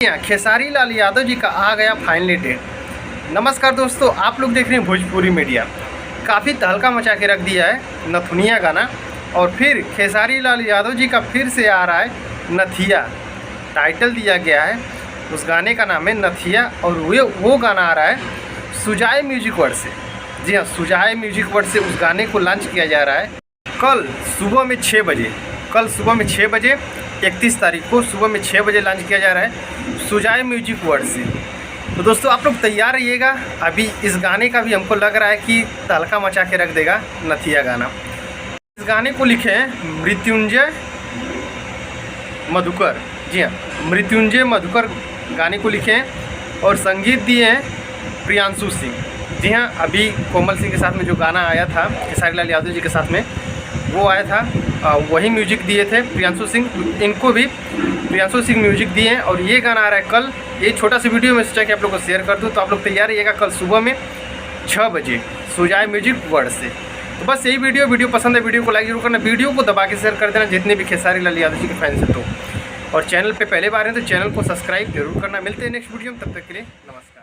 हाँ, खेसारी लाल यादव जी का आ गया फाइनली डेट। नमस्कार दोस्तों, आप लोग देख रहे हैं भोजपुरी मीडिया। काफ़ी तहलका मचा के रख दिया है नथुनिया गाना, और फिर खेसारी लाल यादव जी का फिर से आ रहा है नथिया। टाइटल दिया गया है, उस गाने का नाम है नथिया, और वो गाना आ रहा है सुजाए म्यूजिक वर्ड से। जी हाँ, सुजाए म्यूजिक वर्ड से उस गाने को लॉन्च किया जा रहा है कल सुबह में 6 बजे। कल सुबह में 6 बजे 31 तारीख को सुबह में 6 बजे लॉन्च किया जा रहा है सुजाए म्यूजिक वर्ड से। तो दोस्तों आप लोग तैयार रहिएगा। अभी इस गाने का भी हमको लग रहा है कि तहलका मचा के रख देगा नथिया गाना। इस गाने को लिखे हैं मृत्युंजय मधुकर। जी हाँ, मृत्युंजय मधुकर गाने को लिखे हैं, और संगीत दिए हैं प्रियांशु सिंह। जी हाँ, अभी कोमल सिंह के साथ में जो गाना आया था खेसारी लाल यादव जी के साथ में, वो आया था, वही म्यूजिक दिए थे प्रियांशु सिंह। इनको भी प्रियांशु सिंह म्यूजिक दिए हैं, और ये गाना आ रहा है कल। ये छोटा सा वीडियो मैं सोचा कि आप लोग को शेयर कर दूँ, तो आप लोग तैयार रहिएगा कल सुबह में 6 बजे सुजाए म्यूजिक वर्ड से। तो बस यही वीडियो पसंद है, वीडियो को लाइक जरूर करना, वीडियो को दबा के शेयर कर देना जितने भी खेसारी लाल यादव जी के फैंस हैं। तो और चैनल पे पहले बार हैं तो चैनल को सब्सक्राइब जरूर करना। मिलते हैं नेक्स्ट वीडियो में, तब तक के लिए नमस्कार।